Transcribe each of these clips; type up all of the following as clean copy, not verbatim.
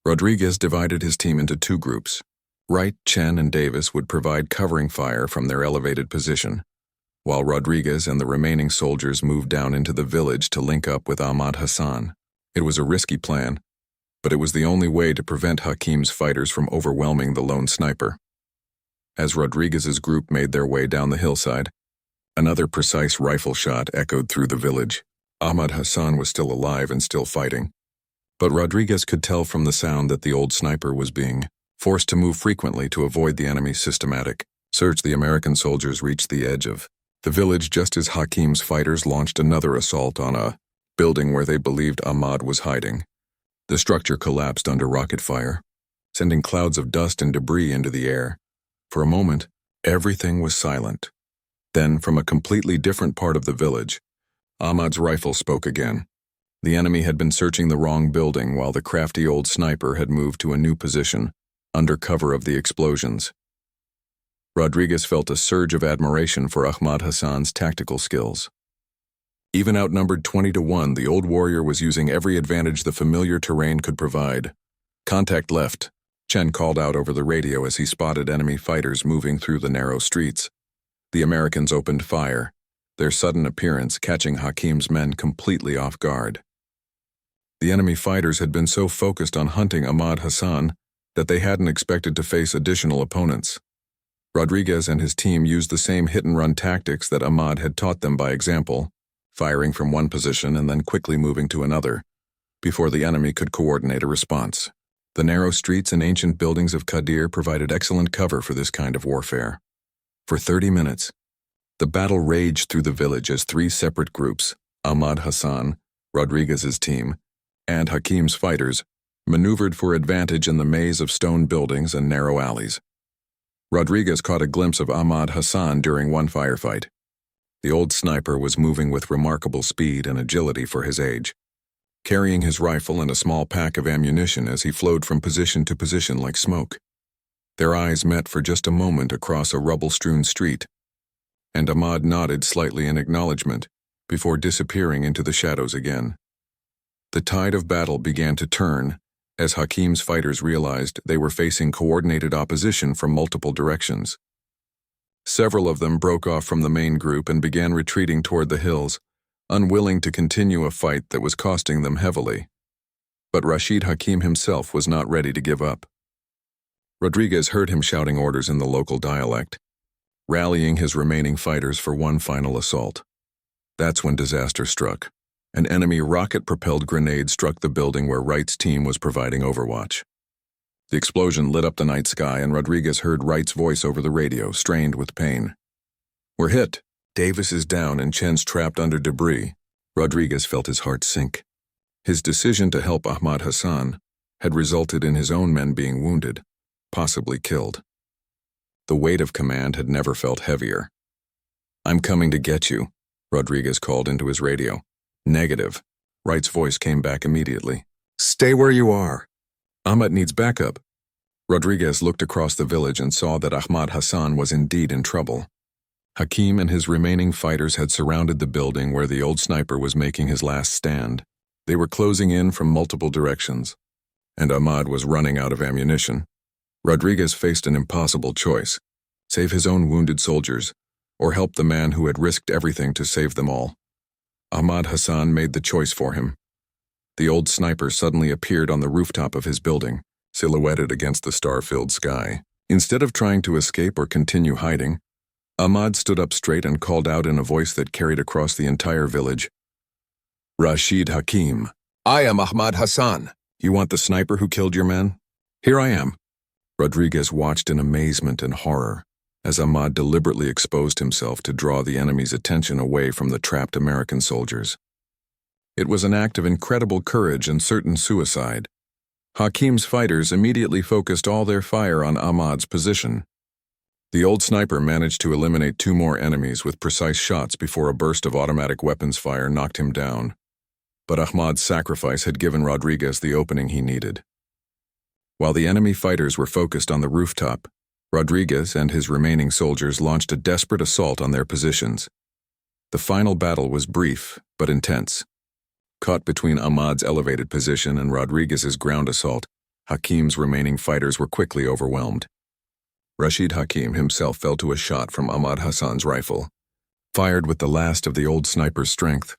Rodriguez divided his team into two groups. Wright, Chen, and Davis would provide covering fire from their elevated position, while Rodriguez and the remaining soldiers moved down into the village to link up with Ahmad Hassan. It was a risky plan, but it was the only way to prevent Hakim's fighters from overwhelming the lone sniper. As Rodriguez's group made their way down the hillside, another precise rifle shot echoed through the village. Ahmad Hassan was still alive and still fighting, but Rodriguez could tell from the sound that the old sniper was being forced to move frequently to avoid the enemy's systematic search. The American soldiers reached the edge of the village just as Hakim's fighters launched another assault on a building where they believed Ahmad was hiding. The structure collapsed under rocket fire, sending clouds of dust and debris into the air. For a moment, everything was silent. Then, from a completely different part of the village, Ahmad's rifle spoke again. The enemy had been searching the wrong building while the crafty old sniper had moved to a new position, under cover of the explosions. Rodriguez felt a surge of admiration for Ahmad Hassan's tactical skills. Even outnumbered 20-1, the old warrior was using every advantage the familiar terrain could provide. "Contact left," Chen called out over the radio as he spotted enemy fighters moving through the narrow streets. The Americans opened fire, their sudden appearance catching Hakim's men completely off guard. The enemy fighters had been so focused on hunting Ahmad Hassan that they hadn't expected to face additional opponents. Rodriguez and his team used the same hit-and-run tactics that Ahmad had taught them by example, firing from one position and then quickly moving to another, before the enemy could coordinate a response. The narrow streets and ancient buildings of Qadir provided excellent cover for this kind of warfare. For 30 minutes, the battle raged through the village as three separate groups, Ahmad Hassan, Rodriguez's team, and Hakim's fighters, maneuvered for advantage in the maze of stone buildings and narrow alleys. Rodriguez caught a glimpse of Ahmad Hassan during one firefight. The old sniper was moving with remarkable speed and agility for his age, carrying his rifle and a small pack of ammunition as he flowed from position to position like smoke. Their eyes met for just a moment across a rubble-strewn street, and Ahmad nodded slightly in acknowledgement before disappearing into the shadows again. The tide of battle began to turn as Hakim's fighters realized they were facing coordinated opposition from multiple directions. Several of them broke off from the main group and began retreating toward the hills, unwilling to continue a fight that was costing them heavily. But Rashid Hakim himself was not ready to give up. Rodriguez heard him shouting orders in the local dialect, rallying his remaining fighters for one final assault. That's when disaster struck. An enemy rocket-propelled grenade struck the building where Wright's team was providing overwatch. The explosion lit up the night sky, and Rodriguez heard Wright's voice over the radio, strained with pain. "We're hit. Davis is down and Chen's trapped under debris." Rodriguez felt his heart sink. His decision to help Ahmad Hassan had resulted in his own men being wounded, possibly killed. The weight of command had never felt heavier. "I'm coming to get you," Rodriguez called into his radio. "Negative." Wright's voice came back immediately. "Stay where you are. Ahmad needs backup." Rodriguez looked across the village and saw that Ahmad Hassan was indeed in trouble. Hakim and his remaining fighters had surrounded the building where the old sniper was making his last stand. They were closing in from multiple directions, and Ahmad was running out of ammunition. Rodriguez faced an impossible choice: save his own wounded soldiers, or help the man who had risked everything to save them all. Ahmad Hassan made the choice for him. The old sniper suddenly appeared on the rooftop of his building, silhouetted against the star-filled sky. Instead of trying to escape or continue hiding, Ahmad stood up straight and called out in a voice that carried across the entire village. "Rashid Hakim." "I am Ahmad Hassan." "You want the sniper who killed your men? Here I am." Rodriguez watched in amazement and horror as Ahmad deliberately exposed himself to draw the enemy's attention away from the trapped American soldiers. It was an act of incredible courage and certain suicide. Hakim's fighters immediately focused all their fire on Ahmad's position. The old sniper managed to eliminate two more enemies with precise shots before a burst of automatic weapons fire knocked him down. But Ahmad's sacrifice had given Rodriguez the opening he needed. While the enemy fighters were focused on the rooftop, Rodriguez and his remaining soldiers launched a desperate assault on their positions. The final battle was brief but intense. Caught between Ahmad's elevated position and Rodriguez's ground assault, Hakim's remaining fighters were quickly overwhelmed. Rashid Hakim himself fell to a shot from Ahmad Hassan's rifle, fired with the last of the old sniper's strength.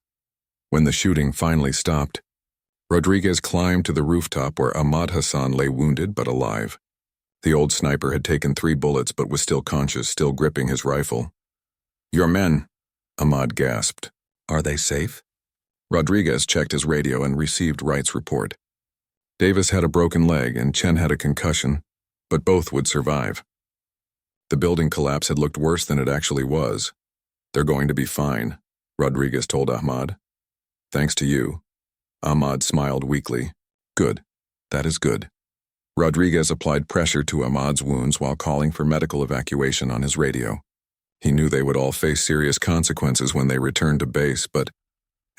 When the shooting finally stopped, Rodriguez climbed to the rooftop where Ahmad Hassan lay wounded but alive. The old sniper had taken 3 bullets but was still conscious, still gripping his rifle. "Your men," Ahmad gasped. "Are they safe?" Rodriguez checked his radio and received Wright's report. Davis had a broken leg and Chen had a concussion, but both would survive. The building collapse had looked worse than it actually was. "They're going to be fine," Rodriguez told Ahmad. "Thanks to you." Ahmad smiled weakly. "Good. That is good." Rodriguez applied pressure to Ahmad's wounds while calling for medical evacuation on his radio. He knew they would all face serious consequences when they returned to base, but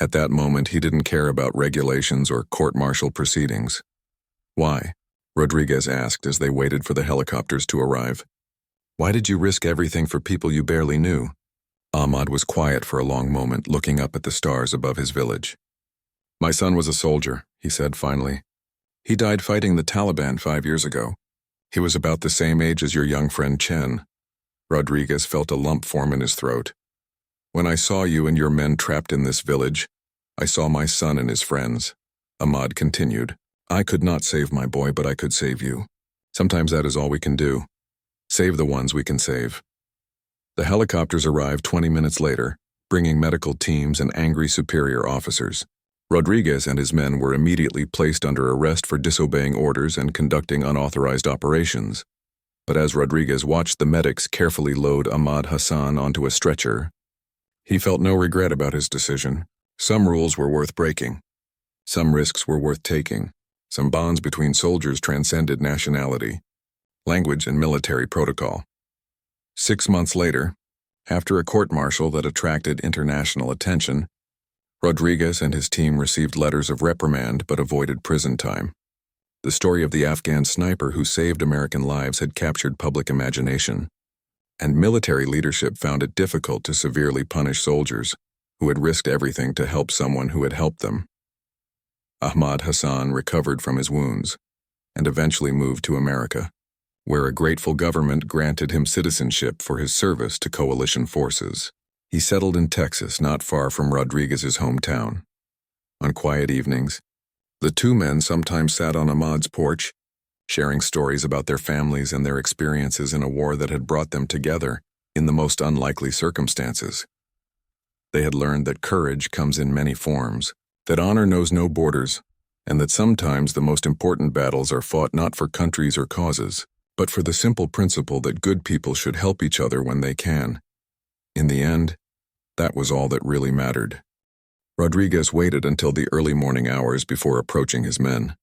at that moment he didn't care about regulations or court-martial proceedings. "Why?" Rodriguez asked as they waited for the helicopters to arrive. "Why did you risk everything for people you barely knew?" Ahmad was quiet for a long moment, looking up at the stars above his village. "My son was a soldier," he said finally. "He died fighting the Taliban 5 years ago. He was about the same age as your young friend Chen." Rodriguez felt a lump form in his throat. "When I saw you and your men trapped in this village, I saw my son and his friends," Ahmad continued. "I could not save my boy, but I could save you. Sometimes that is all we can do. Save the ones we can save." The helicopters arrived 20 minutes later, bringing medical teams and angry superior officers. Rodriguez and his men were immediately placed under arrest for disobeying orders and conducting unauthorized operations. But as Rodriguez watched the medics carefully load Ahmad Hassan onto a stretcher, he felt no regret about his decision. Some rules were worth breaking. Some risks were worth taking. Some bonds between soldiers transcended nationality, language, and military protocol. 6 months later, after a court-martial that attracted international attention, Rodriguez and his team received letters of reprimand but avoided prison time. The story of the Afghan sniper who saved American lives had captured public imagination, and military leadership found it difficult to severely punish soldiers who had risked everything to help someone who had helped them. Ahmad Hassan recovered from his wounds and eventually moved to America, where a grateful government granted him citizenship for his service to coalition forces. He settled in Texas, not far from Rodriguez's hometown. On quiet evenings, the two men sometimes sat on Ahmad's porch, sharing stories about their families and their experiences in a war that had brought them together in the most unlikely circumstances. They had learned that courage comes in many forms, that honor knows no borders, and that sometimes the most important battles are fought not for countries or causes, but for the simple principle that good people should help each other when they can. In the end, that was all that really mattered. Rodriguez waited until the early morning hours before approaching his men.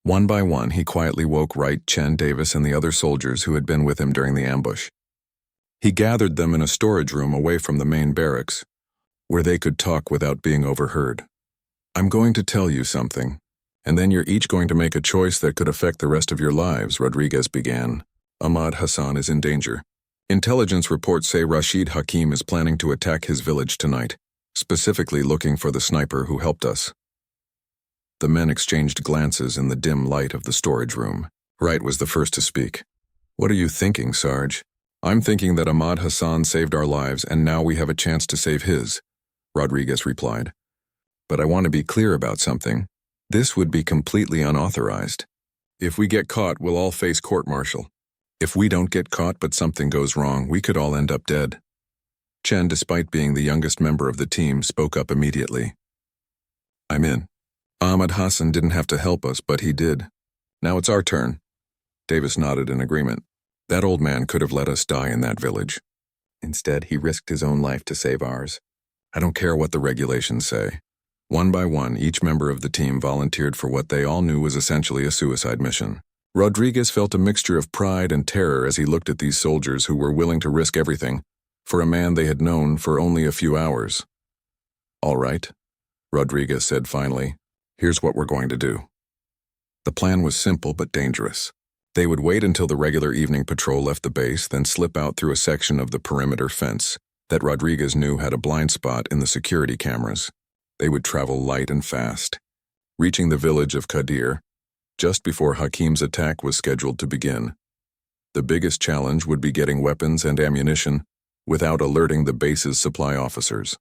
One by one, he quietly woke Wright, Chen, Davis, and the other soldiers who had been with him during the ambush. He gathered them in a storage room away from the main barracks, where they could talk without being overheard. "I'm going to tell you something, and then you're each going to make a choice that could affect the rest of your lives," Rodriguez began. "Ahmad Hassan is in danger. Intelligence reports say Rashid Hakim is planning to attack his village tonight, specifically looking for the sniper who helped us." The men exchanged glances in the dim light of the storage room. Wright was the first to speak. "What are you thinking, Sarge?" "I'm thinking that Ahmad Hassan saved our lives and now we have a chance to save his," Rodriguez replied. "But I want to be clear about something. This would be completely unauthorized. If we get caught, we'll all face court-martial. If we don't get caught but something goes wrong, we could all end up dead." Chen, despite being the youngest member of the team, spoke up immediately. "I'm in. Ahmad Hassan didn't have to help us, but he did. Now it's our turn." Davis nodded in agreement. "That old man could have let us die in that village. Instead, he risked his own life to save ours. I don't care what the regulations say." One by one, each member of the team volunteered for what they all knew was essentially a suicide mission. Rodriguez felt a mixture of pride and terror as he looked at these soldiers who were willing to risk everything for a man they had known for only a few hours. "All right," Rodriguez said finally, "here's what we're going to do." The plan was simple but dangerous. They would wait until the regular evening patrol left the base, then slip out through a section of the perimeter fence that Rodriguez knew had a blind spot in the security cameras. They would travel light and fast, reaching the village of Qadir just before Hakim's attack was scheduled to begin. The biggest challenge would be getting weapons and ammunition without alerting the base's supply officers.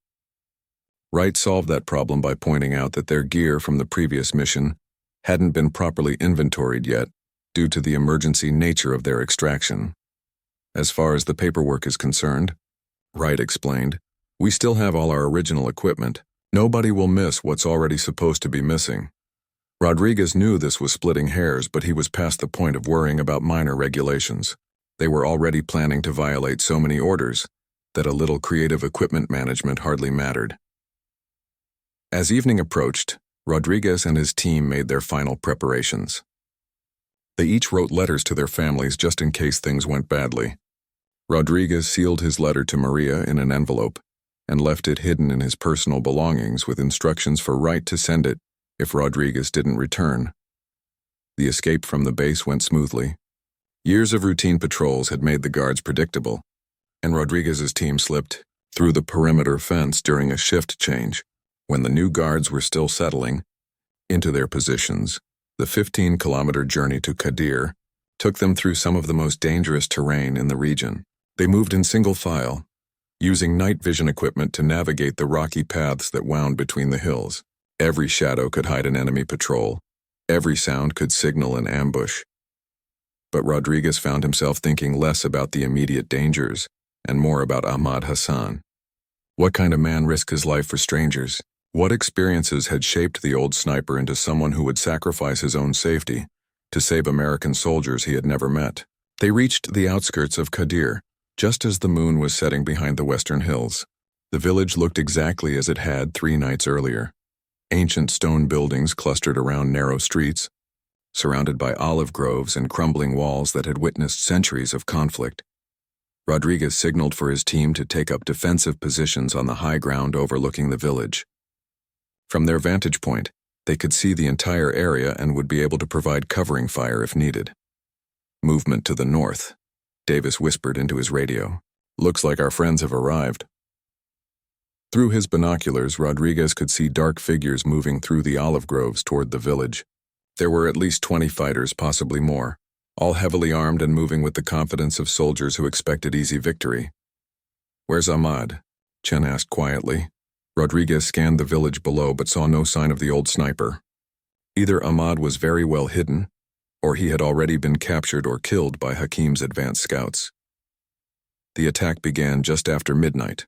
Wright solved that problem by pointing out that their gear from the previous mission hadn't been properly inventoried yet due to the emergency nature of their extraction. As far as the paperwork is concerned, Wright explained, we still have all our original equipment. Nobody will miss what's already supposed to be missing. Rodriguez knew this was splitting hairs, but he was past the point of worrying about minor regulations. They were already planning to violate so many orders that a little creative equipment management hardly mattered. As evening approached, Rodriguez and his team made their final preparations. They each wrote letters to their families just in case things went badly. Rodriguez sealed his letter to Maria in an envelope and left it hidden in his personal belongings with instructions for Wright to send it if Rodriguez didn't return. The escape from the base went smoothly. Years of routine patrols had made the guards predictable, and Rodriguez's team slipped through the perimeter fence during a shift change. When the new guards were still settling into their positions, the 15-kilometer journey to Qadir took them through some of the most dangerous terrain in the region. They moved in single file, using night vision equipment to navigate the rocky paths that wound between the hills. Every shadow could hide an enemy patrol. Every sound could signal an ambush. But Rodriguez found himself thinking less about the immediate dangers and more about Ahmad Hassan. What kind of man risked his life for strangers? What experiences had shaped the old sniper into someone who would sacrifice his own safety to save American soldiers he had never met? They reached the outskirts of Qadir just as the moon was setting behind the western hills. The village looked exactly as it had 3 nights earlier. Ancient stone buildings clustered around narrow streets, surrounded by olive groves and crumbling walls that had witnessed centuries of conflict. Rodriguez signaled for his team to take up defensive positions on the high ground overlooking the village. From their vantage point, they could see the entire area and would be able to provide covering fire if needed. Movement to the north, Davis whispered into his radio. Looks like our friends have arrived. Through his binoculars, Rodriguez could see dark figures moving through the olive groves toward the village. There were at least 20 fighters, possibly more, all heavily armed and moving with the confidence of soldiers who expected easy victory. Where's Ahmad? Chen asked quietly. Rodriguez scanned the village below but saw no sign of the old sniper. Either Ahmad was very well hidden, or he had already been captured or killed by Hakim's advance scouts. The attack began just after midnight.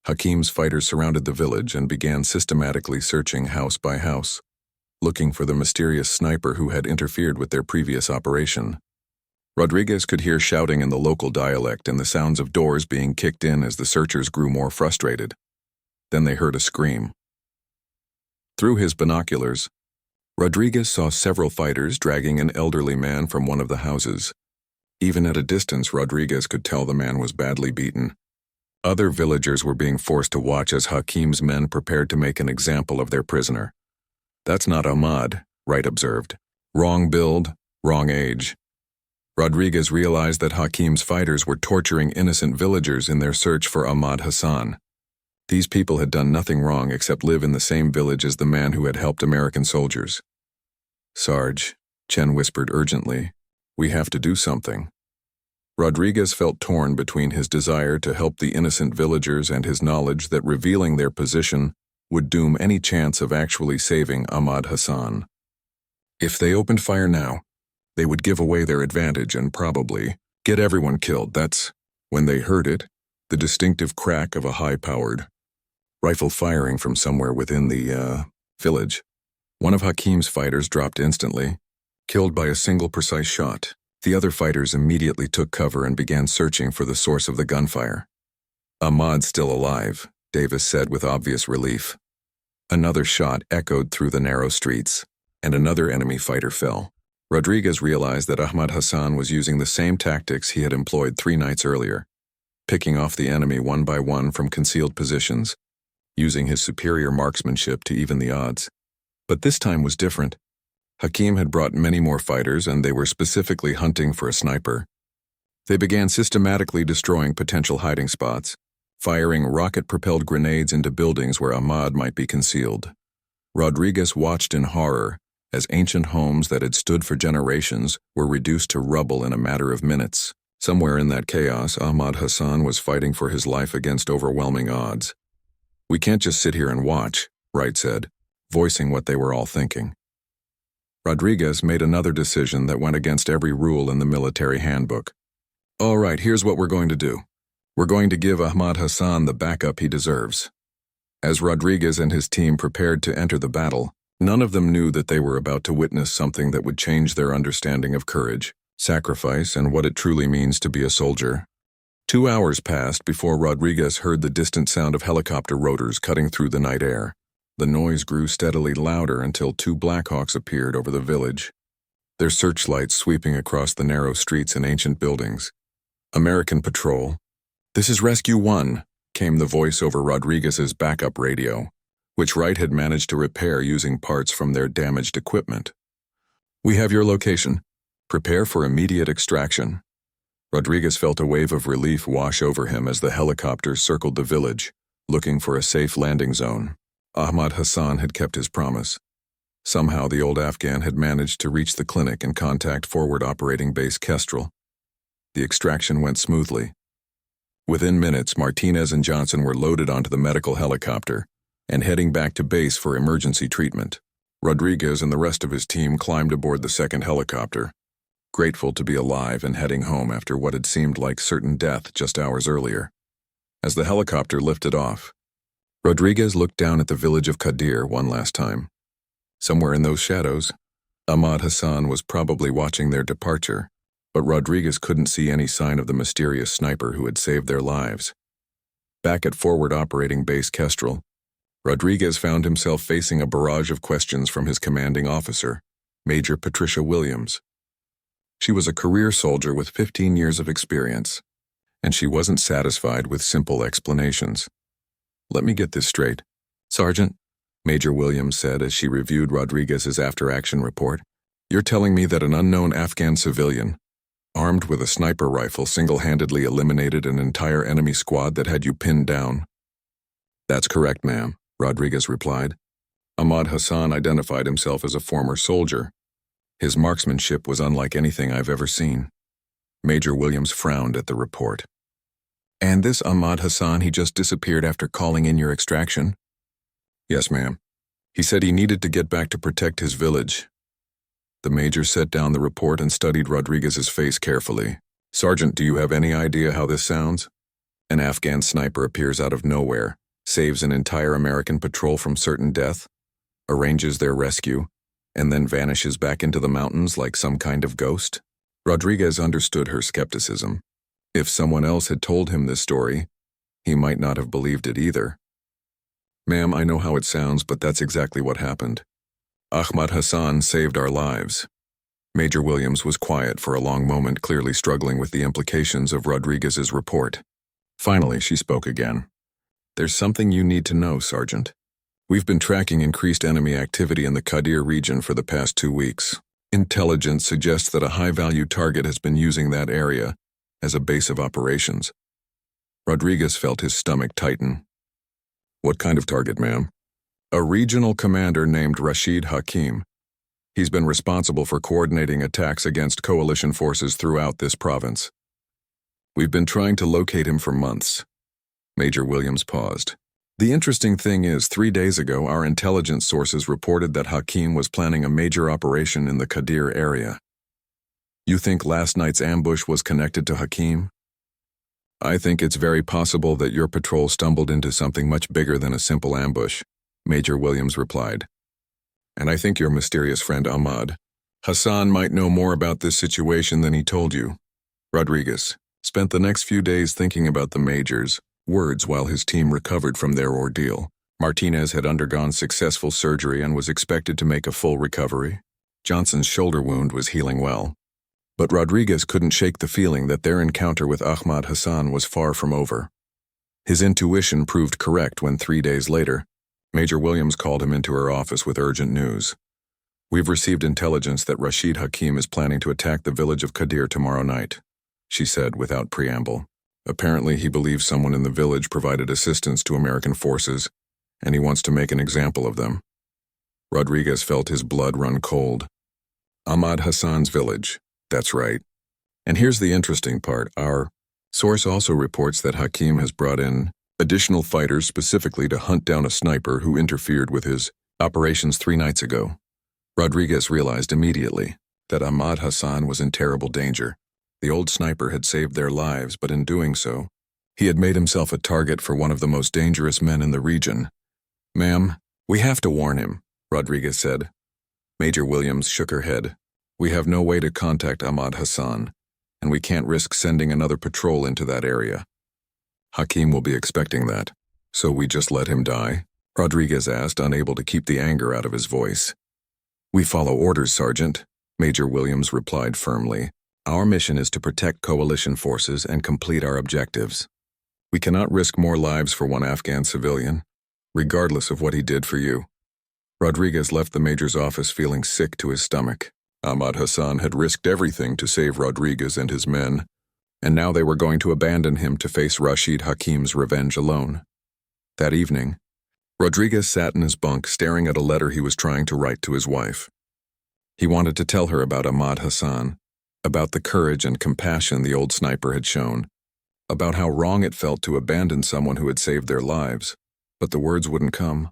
Hakim's fighters surrounded the village and began systematically searching house by house, looking for the mysterious sniper who had interfered with their previous operation. Rodriguez could hear shouting in the local dialect and the sounds of doors being kicked in as the searchers grew more frustrated. Then they heard a scream. Through his binoculars, Rodriguez saw several fighters dragging an elderly man from one of the houses. Even at a distance, Rodriguez could tell the man was badly beaten. Other villagers were being forced to watch as Hakim's men prepared to make an example of their prisoner. That's not Ahmad, Wright observed. Wrong build, wrong age. Rodriguez realized that Hakim's fighters were torturing innocent villagers in their search for Ahmad Hassan. These people had done nothing wrong except live in the same village as the man who had helped American soldiers. Sarge, Chen whispered urgently, we have to do something. Rodriguez felt torn between his desire to help the innocent villagers and his knowledge that revealing their position would doom any chance of actually saving Ahmad Hassan. If they opened fire now, they would give away their advantage and probably get everyone killed. That's when they heard it, the distinctive crack of a high-powered rifle firing from somewhere within the village. One of Hakim's fighters dropped instantly, killed by a single precise shot. The other fighters immediately took cover and began searching for the source of the gunfire. Ahmad's still alive, Davis said with obvious relief. Another shot echoed through the narrow streets, and another enemy fighter fell. Rodriguez realized that Ahmad Hassan was using the same tactics he had employed 3 nights earlier, picking off the enemy one by one from concealed positions, using his superior marksmanship to even the odds. But this time was different. Hakim had brought many more fighters, and they were specifically hunting for a sniper. They began systematically destroying potential hiding spots, firing rocket-propelled grenades into buildings where Ahmad might be concealed. Rodriguez watched in horror as ancient homes that had stood for generations were reduced to rubble in a matter of minutes. Somewhere in that chaos, Ahmad Hassan was fighting for his life against overwhelming odds. "We can't just sit here and watch," Wright said, voicing what they were all thinking. Rodriguez made another decision that went against every rule in the military handbook. "All right, here's what we're going to do. We're going to give Ahmad Hassan the backup he deserves." As Rodriguez and his team prepared to enter the battle, none of them knew that they were about to witness something that would change their understanding of courage, sacrifice, and what it truly means to be a soldier. 2 hours passed before Rodriguez heard the distant sound of helicopter rotors cutting through the night air. The noise grew steadily louder until 2 Blackhawks appeared over the village, their searchlights sweeping across the narrow streets and ancient buildings. "American Patrol. This is Rescue 1, came the voice over Rodriguez's backup radio, which Wright had managed to repair using parts from their damaged equipment. "We have your location. Prepare for immediate extraction." Rodriguez felt a wave of relief wash over him as the helicopters circled the village, looking for a safe landing zone. Ahmad Hassan had kept his promise. Somehow the old Afghan had managed to reach the clinic and contact Forward Operating Base Kestrel. The extraction went smoothly. Within minutes, Martinez and Johnson were loaded onto the medical helicopter and heading back to base for emergency treatment. Rodriguez and the rest of his team climbed aboard the second helicopter, grateful to be alive and heading home after what had seemed like certain death just hours earlier. As the helicopter lifted off, Rodriguez looked down at the village of Qadir one last time. Somewhere in those shadows, Ahmad Hassan was probably watching their departure, but Rodriguez couldn't see any sign of the mysterious sniper who had saved their lives. Back at Forward Operating Base Kestrel, Rodriguez found himself facing a barrage of questions from his commanding officer, Major Patricia Williams. She was a career soldier with 15 years of experience, and she wasn't satisfied with simple explanations. "Let me get this straight, Sergeant," Major Williams said as she reviewed Rodriguez's after-action report. "You're telling me that an unknown Afghan civilian, armed with a sniper rifle, single-handedly eliminated an entire enemy squad that had you pinned down?" "That's correct, ma'am," Rodriguez replied. Ahmad Hassan identified himself as a former soldier. His marksmanship was unlike anything I've ever seen. Major Williams frowned at the report. "And this Ahmad Hassan, he just disappeared after calling in your extraction?" "Yes, ma'am. He said he needed to get back to protect his village." The major set down the report and studied Rodriguez's face carefully. "Sergeant, do you have any idea how this sounds? An Afghan sniper appears out of nowhere, saves an entire American patrol from certain death, arranges their rescue, and then vanishes back into the mountains like some kind of ghost?" Rodriguez understood her skepticism. If someone else had told him this story, he might not have believed it either. "Ma'am, I know how it sounds, but that's exactly what happened. Ahmad Hassan saved our lives." Major Williams was quiet for a long moment, clearly struggling with the implications of Rodriguez's report. Finally, she spoke again. "There's something you need to know, Sergeant. We've been tracking increased enemy activity in the Qadir region for the past 2 weeks. Intelligence suggests that a high-value target has been using that area as a base of operations." Rodriguez felt his stomach tighten. "What kind of target, ma'am?" "A regional commander named Rashid Hakim. He's been responsible for coordinating attacks against coalition forces throughout this province. We've been trying to locate him for months." Major Williams paused. "The interesting thing is, 3 days ago, our intelligence sources reported that Hakim was planning a major operation in the Qadir area. You think last night's ambush was connected to Hakim?" "I think it's very possible that your patrol stumbled into something much bigger than a simple ambush," Major Williams replied. "And I think your mysterious friend Ahmad Hassan might know more about this situation than he told you." Rodriguez spent the next few days thinking about the major's words while his team recovered from their ordeal. Martinez had undergone successful surgery and was expected to make a full recovery. Johnson's shoulder wound was healing well. But Rodriguez couldn't shake the feeling that their encounter with Ahmad Hassan was far from over. His intuition proved correct when 3 days later, Major Williams called him into her office with urgent news. "We've received intelligence that Rashid Hakim is planning to attack the village of Qadir tomorrow night," she said without preamble. "Apparently he believes someone in the village provided assistance to American forces, and he wants to make an example of them." Rodriguez felt his blood run cold. Ahmad Hassan's village. That's right. And here's the interesting part. Our source also reports that Hakim has brought in additional fighters specifically to hunt down a sniper who interfered with his operations 3 nights ago. Rodriguez realized immediately that Ahmad Hassan was in terrible danger. The old sniper had saved their lives, but in doing so, he had made himself a target for one of the most dangerous men in the region. "Ma'am, we have to warn him," Rodriguez said. Major Williams shook her head. "We have no way to contact Ahmad Hassan, and we can't risk sending another patrol into that area. Hakim will be expecting that. So we just let him die?" Rodriguez asked, unable to keep the anger out of his voice. "We follow orders, Sergeant," Major Williams replied firmly. "Our mission is to protect coalition forces and complete our objectives. We cannot risk more lives for one Afghan civilian, regardless of what he did for you." Rodriguez left the major's office feeling sick to his stomach. Ahmad Hassan had risked everything to save Rodriguez and his men, and now they were going to abandon him to face Rashid Hakim's revenge alone. That evening, Rodriguez sat in his bunk staring at a letter he was trying to write to his wife. He wanted to tell her about Ahmad Hassan, about the courage and compassion the old sniper had shown, about how wrong it felt to abandon someone who had saved their lives, but the words wouldn't come.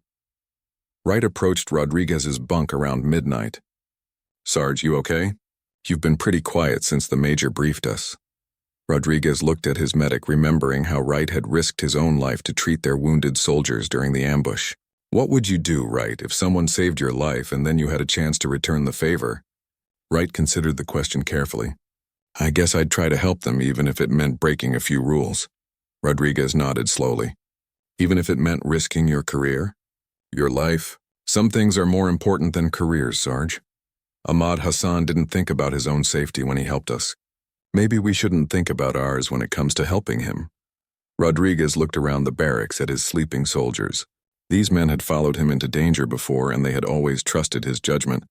Wright approached Rodriguez's bunk around midnight. "Sarge, you okay? You've been pretty quiet since the major briefed us." Rodriguez looked at his medic, remembering how Wright had risked his own life to treat their wounded soldiers during the ambush. "What would you do, Wright, if someone saved your life and then you had a chance to return the favor?" Wright considered the question carefully. "I guess I'd try to help them even if it meant breaking a few rules." Rodriguez nodded slowly. "Even if it meant risking your career? Your life? Some things are more important than careers, Sarge. Ahmad Hassan didn't think about his own safety when he helped us. Maybe we shouldn't think about ours when it comes to helping him." Rodriguez looked around the barracks at his sleeping soldiers. These men had followed him into danger before, and they had always trusted his judgment.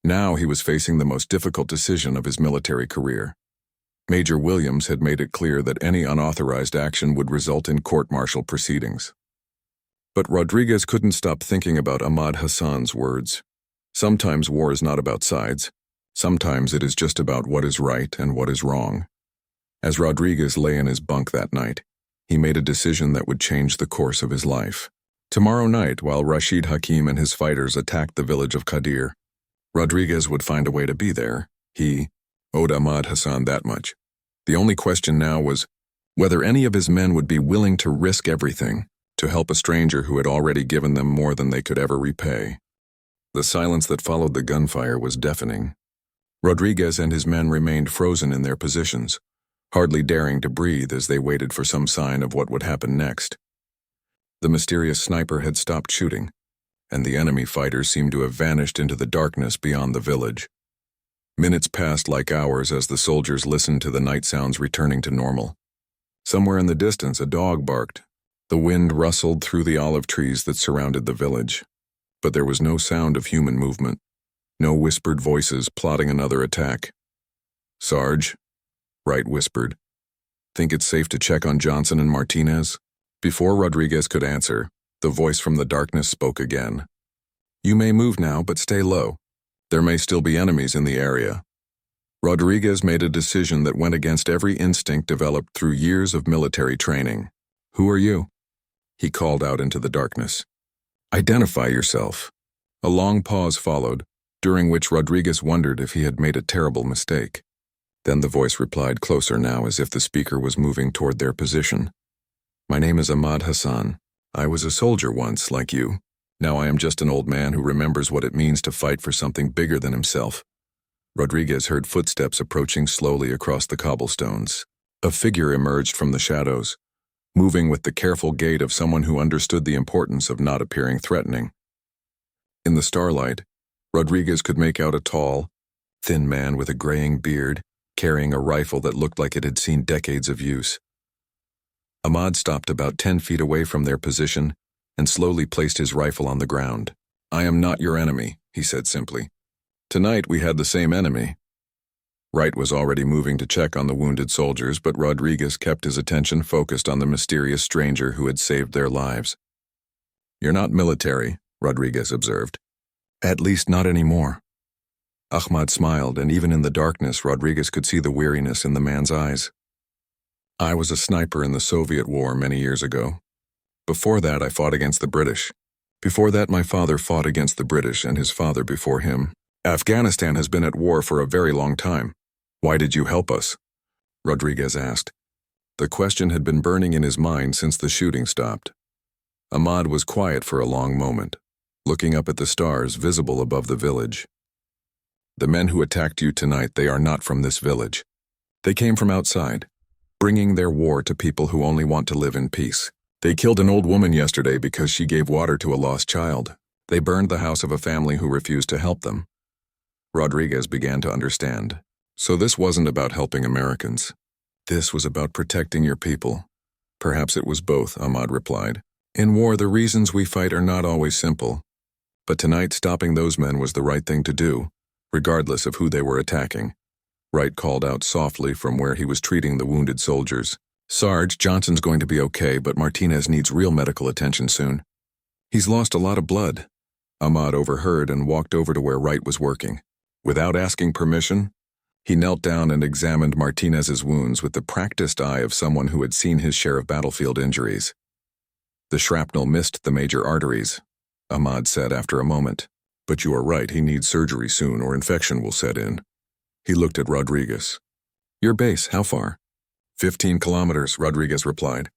Now he was facing the most difficult decision of his military career. Major Williams had made it clear that any unauthorized action would result in court-martial proceedings. But Rodriguez couldn't stop thinking about Ahmad Hassan's words. Sometimes war is not about sides. Sometimes it is just about what is right and what is wrong. As Rodriguez lay in his bunk that night, he made a decision that would change the course of his life. Tomorrow night, while Rashid Hakim and his fighters attacked the village of Qadir, Rodriguez would find a way to be there. He owed Ahmad Hassan that much. The only question now was whether any of his men would be willing to risk everything to help a stranger who had already given them more than they could ever repay. The silence that followed the gunfire was deafening. Rodriguez and his men remained frozen in their positions, hardly daring to breathe as they waited for some sign of what would happen next. The mysterious sniper had stopped shooting, and the enemy fighters seemed to have vanished into the darkness beyond the village. Minutes passed like hours as the soldiers listened to the night sounds returning to normal. Somewhere in the distance, a dog barked. The wind rustled through the olive trees that surrounded the village, but there was no sound of human movement, no whispered voices plotting another attack. "Sarge," Wright whispered, "think it's safe to check on Johnson and Martinez?" Before Rodriguez could answer, the voice from the darkness spoke again. "You may move now, but stay low. There may still be enemies in the area." Rodriguez made a decision that went against every instinct developed through years of military training. "Who are you?" he called out into the darkness. "Identify yourself." A long pause followed, during which Rodriguez wondered if he had made a terrible mistake. Then the voice replied closer now, as if the speaker was moving toward their position. "My name is Ahmad Hassan. I was a soldier once, like you. Now I am just an old man who remembers what it means to fight for something bigger than himself." Rodriguez heard footsteps approaching slowly across the cobblestones. A figure emerged from the shadows, moving with the careful gait of someone who understood the importance of not appearing threatening. In the starlight, Rodriguez could make out a tall, thin man with a graying beard, carrying a rifle that looked like it had seen decades of use. Ahmad stopped about 10 feet away from their position and slowly placed his rifle on the ground. "I am not your enemy," he said simply. "Tonight we had the same enemy." Wright was already moving to check on the wounded soldiers, but Rodriguez kept his attention focused on the mysterious stranger who had saved their lives. "You're not military," Rodriguez observed. At least not anymore. Ahmad smiled, and even in the darkness, Rodriguez could see the weariness in the man's eyes. I was a sniper in the Soviet War many years ago. Before that, I fought against the British. Before that, my father fought against the British and his father before him. Afghanistan has been at war for a very long time. Why did you help us? Rodriguez asked. The question had been burning in his mind since the shooting stopped. Ahmad was quiet for a long moment, looking up at the stars visible above the village. The men who attacked you tonight, they are not from this village. They came from outside, bringing their war to people who only want to live in peace. They killed an old woman yesterday because she gave water to a lost child. They burned the house of a family who refused to help them. Rodriguez began to understand. So this wasn't about helping Americans. This was about protecting your people. Perhaps it was both, Ahmad replied. In war, the reasons we fight are not always simple. But tonight, stopping those men was the right thing to do, regardless of who they were attacking. Wright called out softly from where he was treating the wounded soldiers. Sarge, Johnson's going to be okay, but Martinez needs real medical attention soon. He's lost a lot of blood. Ahmad overheard and walked over to where Wright was working. Without asking permission, he knelt down and examined Martinez's wounds with the practiced eye of someone who had seen his share of battlefield injuries. The shrapnel missed the major arteries, Ahmad said after a moment. But you are right, he needs surgery soon or infection will set in. He looked at Rodriguez. Your base, how far? 15 kilometers, Rodriguez replied.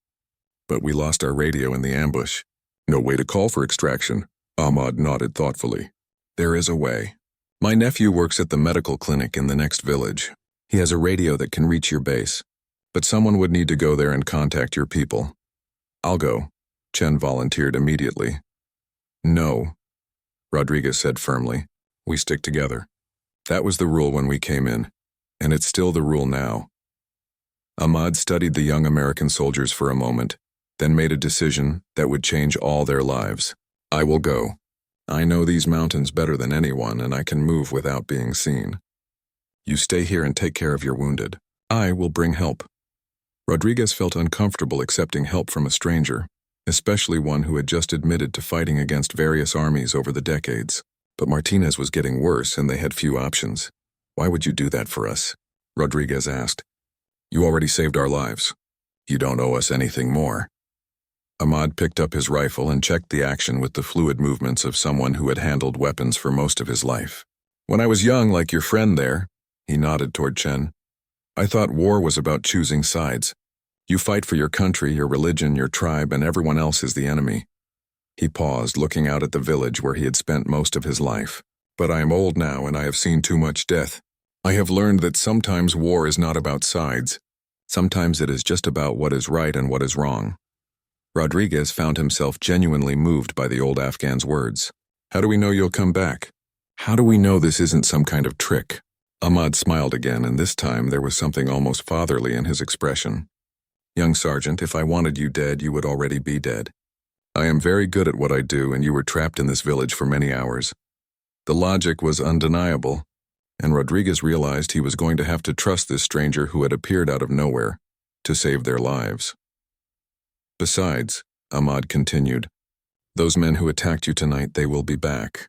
But we lost our radio in the ambush. No way to call for extraction. Ahmad nodded thoughtfully. There is a way. My nephew works at the medical clinic in the next village. He has a radio that can reach your base. But someone would need to go there and contact your people. I'll go, Chen volunteered immediately. No, Rodriguez said firmly. We stick together. That was the rule when we came in, and it's still the rule now. Ahmad studied the young American soldiers for a moment, then made a decision that would change all their lives. I will go. I know these mountains better than anyone, and I can move without being seen. You stay here and take care of your wounded. I will bring help. Rodriguez felt uncomfortable accepting help from a stranger, especially one who had just admitted to fighting against various armies over the decades. But Martinez was getting worse, and they had few options. Why would you do that for us? Rodriguez asked. You already saved our lives. You don't owe us anything more. Ahmad picked up his rifle and checked the action with the fluid movements of someone who had handled weapons for most of his life. When I was young, like your friend there, he nodded toward Chen, I thought war was about choosing sides. You fight for your country, your religion, your tribe, and everyone else is the enemy. He paused, looking out at the village where he had spent most of his life. But I am old now, and I have seen too much death. I have learned that sometimes war is not about sides. Sometimes it is just about what is right and what is wrong. Rodriguez found himself genuinely moved by the old Afghan's words. How do we know you'll come back? How do we know this isn't some kind of trick? Ahmad smiled again, and this time there was something almost fatherly in his expression. Young Sergeant, if I wanted you dead, you would already be dead. I am very good at what I do, and you were trapped in this village for many hours. The logic was undeniable, and Rodriguez realized he was going to have to trust this stranger who had appeared out of nowhere to save their lives. Besides, Ahmad continued, those men who attacked you tonight, they will be back.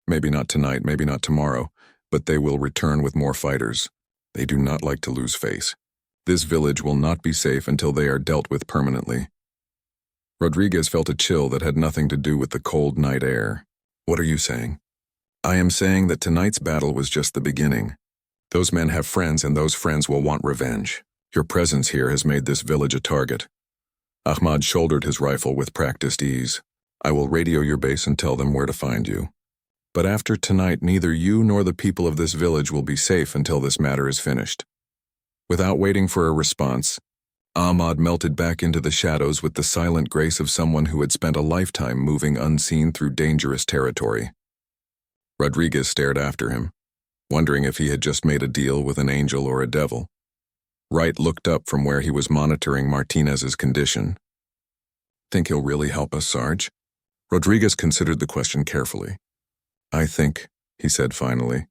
Maybe not tonight, maybe not tomorrow, but they will return with more fighters. They do not like to lose face. This village will not be safe until they are dealt with permanently. Rodriguez felt a chill that had nothing to do with the cold night air. What are you saying? I am saying that tonight's battle was just the beginning. Those men have friends, and those friends will want revenge. Your presence here has made this village a target. Ahmad shouldered his rifle with practiced ease. I will radio your base and tell them where to find you. But after tonight, neither you nor the people of this village will be safe until this matter is finished. Without waiting for a response, Ahmad melted back into the shadows with the silent grace of someone who had spent a lifetime moving unseen through dangerous territory. Rodriguez stared after him, wondering if he had just made a deal with an angel or a devil. Wright looked up from where he was monitoring Martinez's condition. Think he'll really help us, Sarge? Rodriguez considered the question carefully. I think, he said finally,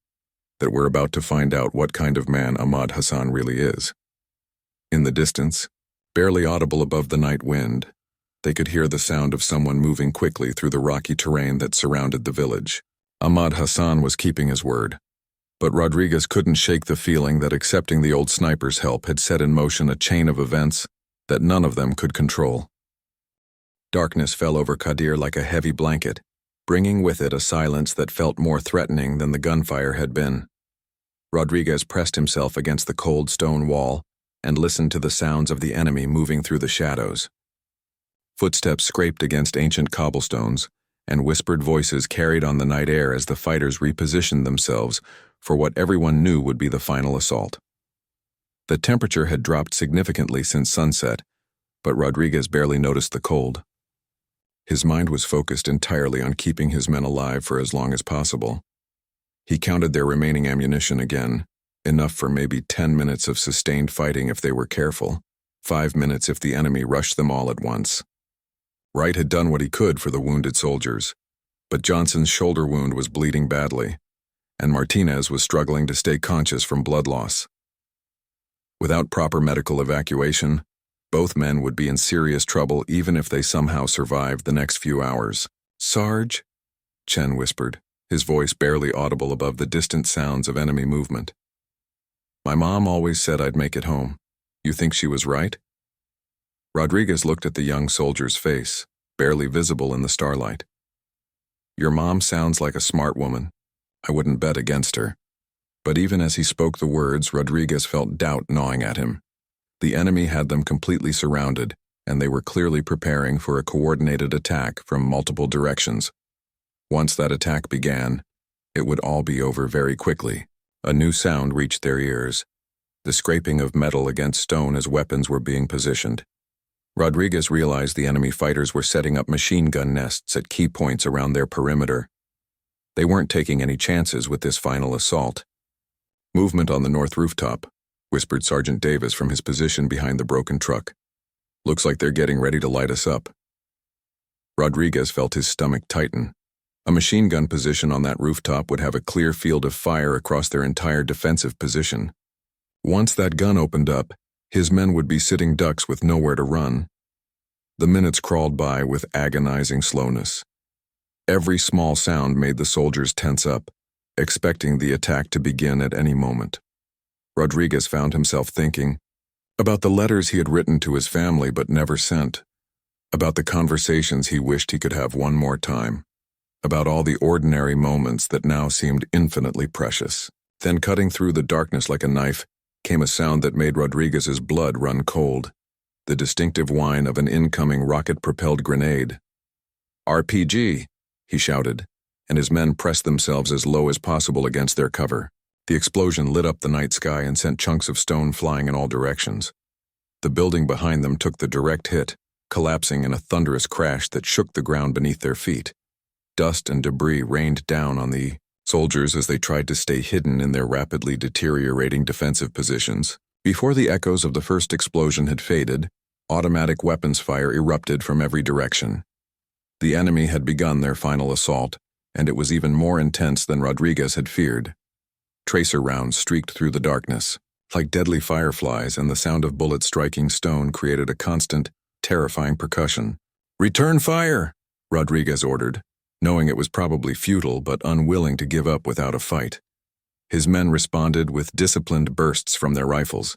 that we're about to find out what kind of man Ahmad Hassan really is. In the distance, barely audible above the night wind, they could hear the sound of someone moving quickly through the rocky terrain that surrounded the village. Ahmad Hassan was keeping his word, but Rodriguez couldn't shake the feeling that accepting the old sniper's help had set in motion a chain of events that none of them could control. Darkness fell over Qadir like a heavy blanket, bringing with it a silence that felt more threatening than the gunfire had been. Rodriguez pressed himself against the cold stone wall and listened to the sounds of the enemy moving through the shadows. Footsteps scraped against ancient cobblestones, and whispered voices carried on the night air as the fighters repositioned themselves for what everyone knew would be the final assault. The temperature had dropped significantly since sunset, but Rodriguez barely noticed the cold. His mind was focused entirely on keeping his men alive for as long as possible. He counted their remaining ammunition again, enough for maybe 10 minutes of sustained fighting if they were careful, 5 minutes if the enemy rushed them all at once. Wright had done what he could for the wounded soldiers, but Johnson's shoulder wound was bleeding badly, and Martinez was struggling to stay conscious from blood loss. Without proper medical evacuation, both men would be in serious trouble even if they somehow survived the next few hours. "Sarge?" Chen whispered, his voice barely audible above the distant sounds of enemy movement. "My mom always said I'd make it home. You think she was right?" Rodriguez looked at the young soldier's face, barely visible in the starlight. "Your mom sounds like a smart woman. I wouldn't bet against her." But even as he spoke the words, Rodriguez felt doubt gnawing at him. The enemy had them completely surrounded, and they were clearly preparing for a coordinated attack from multiple directions. Once that attack began, it would all be over very quickly. A new sound reached their ears, the scraping of metal against stone as weapons were being positioned. Rodriguez realized the enemy fighters were setting up machine gun nests at key points around their perimeter. They weren't taking any chances with this final assault. "Movement on the north rooftop," whispered Sergeant Davis from his position behind the broken truck. "Looks like they're getting ready to light us up." Rodriguez felt his stomach tighten. A machine gun position on that rooftop would have a clear field of fire across their entire defensive position. Once that gun opened up, his men would be sitting ducks with nowhere to run. The minutes crawled by with agonizing slowness. Every small sound made the soldiers tense up, expecting the attack to begin at any moment. Rodriguez found himself thinking about the letters he had written to his family but never sent, about the conversations he wished he could have one more time, about all the ordinary moments that now seemed infinitely precious. Then, cutting through the darkness like a knife, came a sound that made Rodriguez's blood run cold, the distinctive whine of an incoming rocket-propelled grenade. "RPG!" he shouted, and his men pressed themselves as low as possible against their cover. The explosion lit up the night sky and sent chunks of stone flying in all directions. The building behind them took the direct hit, collapsing in a thunderous crash that shook the ground beneath their feet. Dust and debris rained down on the soldiers as they tried to stay hidden in their rapidly deteriorating defensive positions. Before the echoes of the first explosion had faded, automatic weapons fire erupted from every direction. The enemy had begun their final assault, and it was even more intense than Rodriguez had feared. Tracer rounds streaked through the darkness, like deadly fireflies, and the sound of bullets striking stone created a constant, terrifying percussion. "Return fire!" Rodriguez ordered, knowing it was probably futile but unwilling to give up without a fight. His men responded with disciplined bursts from their rifles,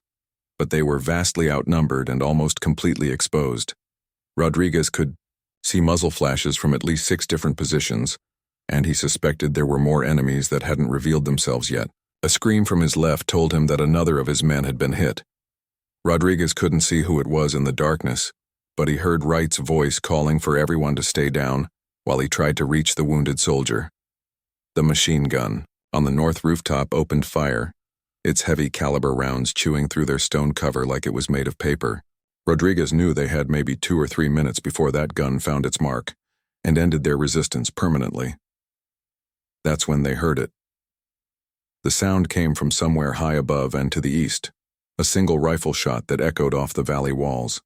but they were vastly outnumbered and almost completely exposed. Rodriguez could see muzzle flashes from at least 6 different positions, and he suspected there were more enemies that hadn't revealed themselves yet. A scream from his left told him that another of his men had been hit. Rodriguez couldn't see who it was in the darkness, but he heard Wright's voice calling for everyone to stay down while he tried to reach the wounded soldier. The machine gun on the north rooftop opened fire, its heavy caliber rounds chewing through their stone cover like it was made of paper. Rodriguez knew they had maybe 2 or 3 minutes before that gun found its mark and ended their resistance permanently. That's when they heard it. The sound came from somewhere high above and to the east, a single rifle shot that echoed off the valley walls.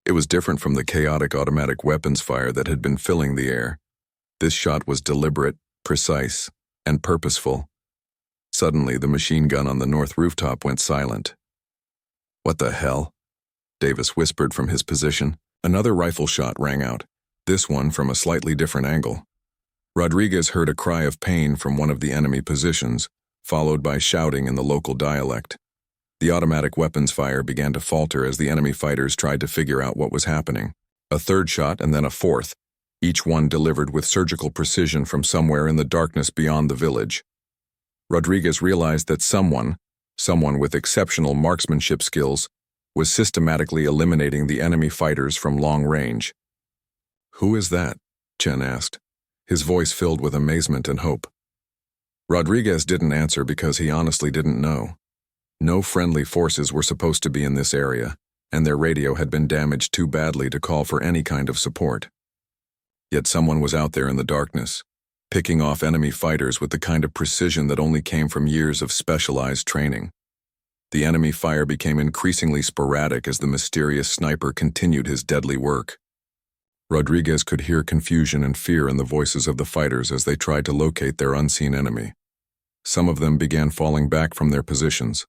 It was different from the chaotic automatic weapons fire that had been filling the air. This shot was deliberate, precise, and purposeful. Suddenly, the machine gun on the north rooftop went silent. "What the hell?" Davis whispered from his position. Another rifle shot rang out, this one from a slightly different angle. Rodriguez heard a cry of pain from one of the enemy positions, followed by shouting in the local dialect. The automatic weapons fire began to falter as the enemy fighters tried to figure out what was happening. A third shot and then a fourth, each one delivered with surgical precision from somewhere in the darkness beyond the village. Rodriguez realized that someone with exceptional marksmanship skills, was systematically eliminating the enemy fighters from long range. "Who is that?" Chen asked, his voice filled with amazement and hope. Rodriguez didn't answer because he honestly didn't know. No friendly forces were supposed to be in this area, and their radio had been damaged too badly to call for any kind of support. Yet someone was out there in the darkness, picking off enemy fighters with the kind of precision that only came from years of specialized training. The enemy fire became increasingly sporadic as the mysterious sniper continued his deadly work. Rodriguez could hear confusion and fear in the voices of the fighters as they tried to locate their unseen enemy. Some of them began falling back from their positions,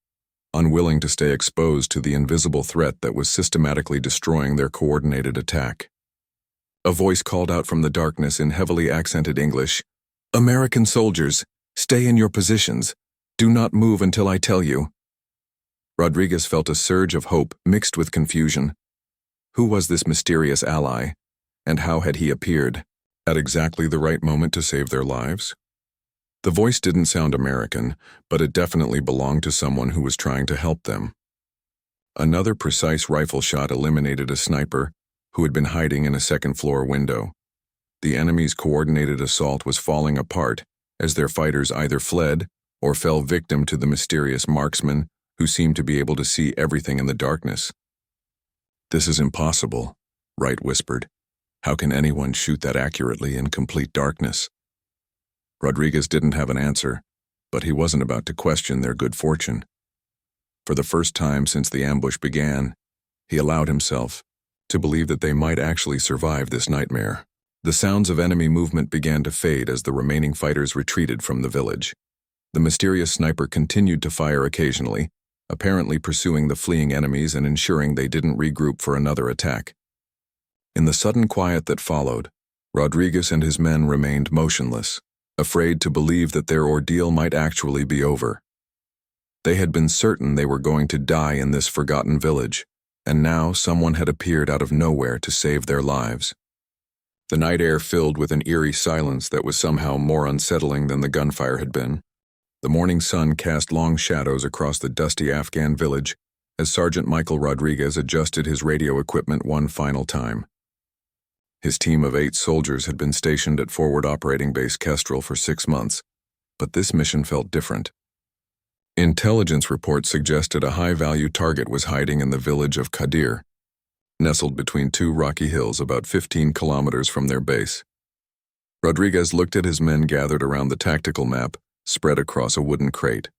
unwilling to stay exposed to the invisible threat that was systematically destroying their coordinated attack. A voice called out from the darkness in heavily accented English, "American soldiers, stay in your positions. Do not move until I tell you." Rodriguez felt a surge of hope mixed with confusion. Who was this mysterious ally, and how had he appeared at exactly the right moment to save their lives? The voice didn't sound American, but it definitely belonged to someone who was trying to help them. Another precise rifle shot eliminated a sniper who had been hiding in a second-floor window. The enemy's coordinated assault was falling apart as their fighters either fled or fell victim to the mysterious marksman who seemed to be able to see everything in the darkness. "This is impossible," Wright whispered. "How can anyone shoot that accurately in complete darkness?" Rodriguez didn't have an answer, but he wasn't about to question their good fortune. For the first time since the ambush began, he allowed himself to believe that they might actually survive this nightmare. The sounds of enemy movement began to fade as the remaining fighters retreated from the village. The mysterious sniper continued to fire occasionally, apparently pursuing the fleeing enemies and ensuring they didn't regroup for another attack. In the sudden quiet that followed, Rodriguez and his men remained motionless, afraid to believe that their ordeal might actually be over. They had been certain they were going to die in this forgotten village, and now someone had appeared out of nowhere to save their lives. The night air filled with an eerie silence that was somehow more unsettling than the gunfire had been. The morning sun cast long shadows across the dusty Afghan village as Sergeant Michael Rodriguez adjusted his radio equipment one final time. His team of 8 soldiers had been stationed at Forward Operating Base Kestrel for 6 months, but this mission felt different. Intelligence reports suggested a high-value target was hiding in the village of Qadir, nestled between 2 rocky hills about 15 kilometers from their base. Rodriguez looked at his men gathered around the tactical map, spread across a wooden crate.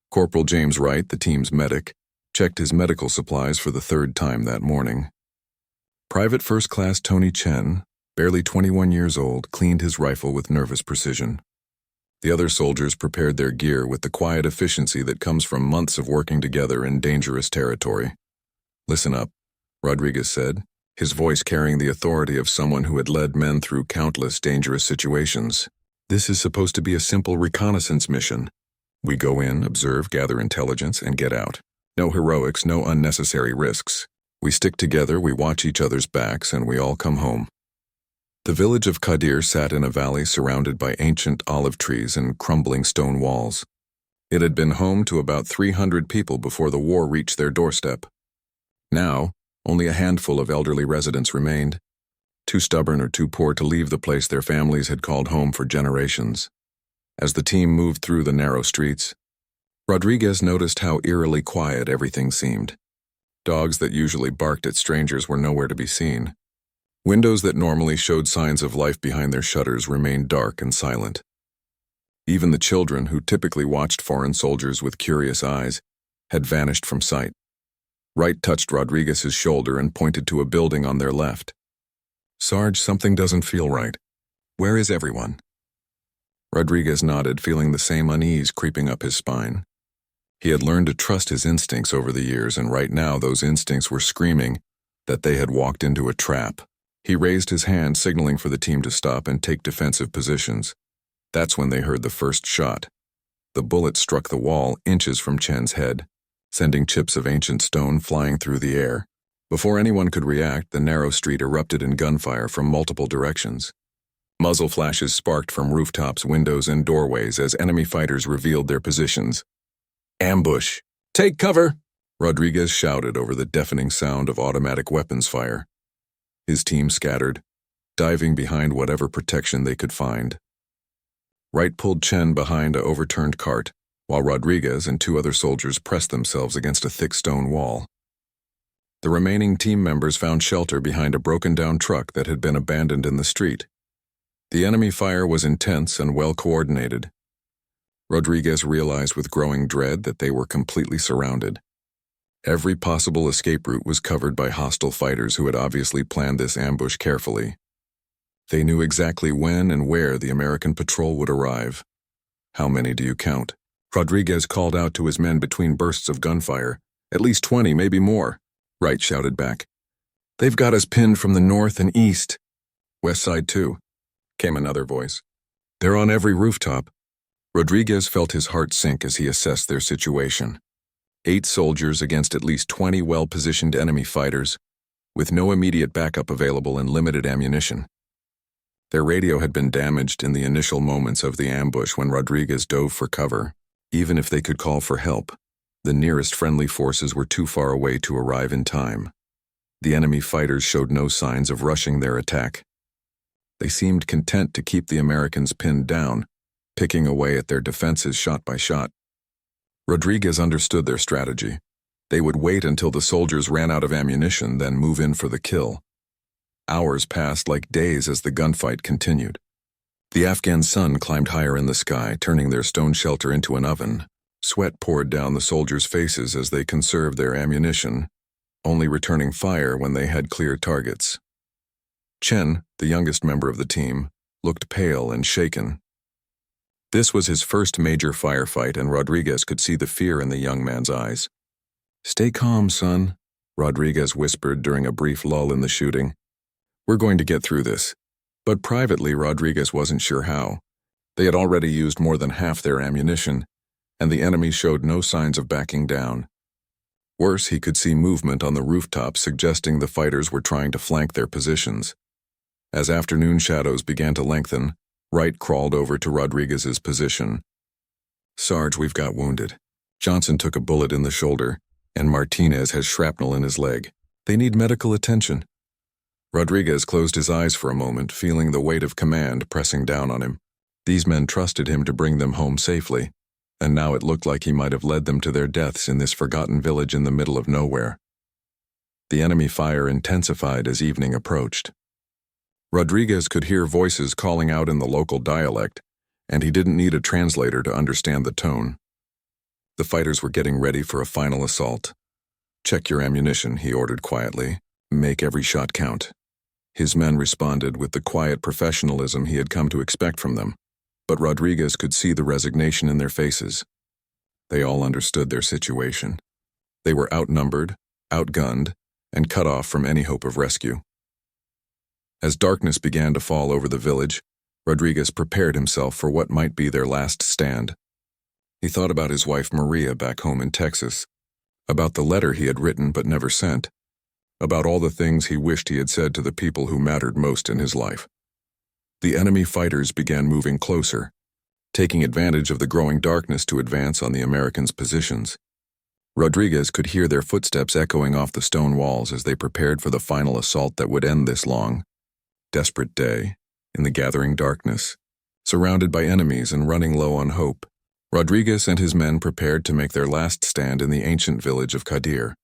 Corporal James Wright, the team's medic, checked his medical supplies for the 3rd time that morning. Private First Class Tony Chen, barely 21 years old, cleaned his rifle with nervous precision. The other soldiers prepared their gear with the quiet efficiency that comes from months of working together in dangerous territory. "Listen up," Rodriguez said, his voice carrying the authority of someone who had led men through countless dangerous situations. "This is supposed to be a simple reconnaissance mission. We go in, observe, gather intelligence, and get out. No heroics, no unnecessary risks. We stick together, we watch each other's backs, and we all come home." The village of Qadir sat in a valley surrounded by ancient olive trees and crumbling stone walls. It had been home to about 300 people before the war reached their doorstep. Now, only a handful of elderly residents remained, too stubborn or too poor to leave the place their families had called home for generations. As the team moved through the narrow streets, Rodriguez noticed how eerily quiet everything seemed. Dogs that usually barked at strangers were nowhere to be seen. Windows that normally showed signs of life behind their shutters remained dark and silent. Even the children, who typically watched foreign soldiers with curious eyes, had vanished from sight. Wright touched Rodriguez's shoulder and pointed to a building on their left. "Sarge, something doesn't feel right. Where is everyone?" Rodriguez nodded, feeling the same unease creeping up his spine. He had learned to trust his instincts over the years, and right now those instincts were screaming that they had walked into a trap. He raised his hand, signaling for the team to stop and take defensive positions. That's when they heard the first shot. The bullet struck the wall inches from Chen's head, sending chips of ancient stone flying through the air. Before anyone could react, the narrow street erupted in gunfire from multiple directions. Muzzle flashes sparked from rooftops, windows, and doorways as enemy fighters revealed their positions. "Ambush! Take cover!" Rodriguez shouted over the deafening sound of automatic weapons fire. His team scattered, diving behind whatever protection they could find. Wright pulled Chen behind an overturned cart, while Rodriguez and 2 other soldiers pressed themselves against a thick stone wall. The remaining team members found shelter behind a broken-down truck that had been abandoned in the street. The enemy fire was intense and well-coordinated. Rodriguez realized with growing dread that they were completely surrounded. Every possible escape route was covered by hostile fighters who had obviously planned this ambush carefully. They knew exactly when and where the American patrol would arrive. "How many do you count?" Rodriguez called out to his men between bursts of gunfire. "At least 20, maybe more," Wright shouted back. "They've got us pinned from the north and east." "West side too," came another voice. "They're on every rooftop." Rodriguez felt his heart sink as he assessed their situation. 8 soldiers against at least 20 well-positioned enemy fighters, with no immediate backup available and limited ammunition. Their radio had been damaged in the initial moments of the ambush when Rodriguez dove for cover. Even if they could call for help, the nearest friendly forces were too far away to arrive in time. The enemy fighters showed no signs of rushing their attack. They seemed content to keep the Americans pinned down, picking away at their defenses shot by shot. Rodriguez understood their strategy. They would wait until the soldiers ran out of ammunition, then move in for the kill. Hours passed like days as the gunfight continued. The Afghan sun climbed higher in the sky, turning their stone shelter into an oven. Sweat poured down the soldiers' faces as they conserved their ammunition, only returning fire when they had clear targets. Chen, the youngest member of the team, looked pale and shaken. This was his first major firefight, and Rodriguez could see the fear in the young man's eyes. "Stay calm, son," Rodriguez whispered during a brief lull in the shooting. "We're going to get through this." But privately, Rodriguez wasn't sure how. They had already used more than half their ammunition, and the enemy showed no signs of backing down. Worse, he could see movement on the rooftop, suggesting the fighters were trying to flank their positions. As afternoon shadows began to lengthen, Wright crawled over to Rodriguez's position. "Sarge, we've got wounded. Johnson took a bullet in the shoulder, and Martinez has shrapnel in his leg. They need medical attention." Rodriguez closed his eyes for a moment, feeling the weight of command pressing down on him. These men trusted him to bring them home safely, and now it looked like he might have led them to their deaths in this forgotten village in the middle of nowhere. The enemy fire intensified as evening approached. Rodriguez could hear voices calling out in the local dialect, and he didn't need a translator to understand the tone. The fighters were getting ready for a final assault. "Check your ammunition," he ordered quietly. "Make every shot count." His men responded with the quiet professionalism he had come to expect from them, but Rodriguez could see the resignation in their faces. They all understood their situation. They were outnumbered, outgunned, and cut off from any hope of rescue. As darkness began to fall over the village, Rodriguez prepared himself for what might be their last stand. He thought about his wife Maria back home in Texas, about the letter he had written but never sent, about all the things he wished he had said to the people who mattered most in his life. The enemy fighters began moving closer, taking advantage of the growing darkness to advance on the Americans' positions. Rodriguez could hear their footsteps echoing off the stone walls as they prepared for the final assault that would end this long, desperate day. In the gathering darkness, surrounded by enemies and running low on hope, Rodriguez and his men prepared to make their last stand in the ancient village of Qadir.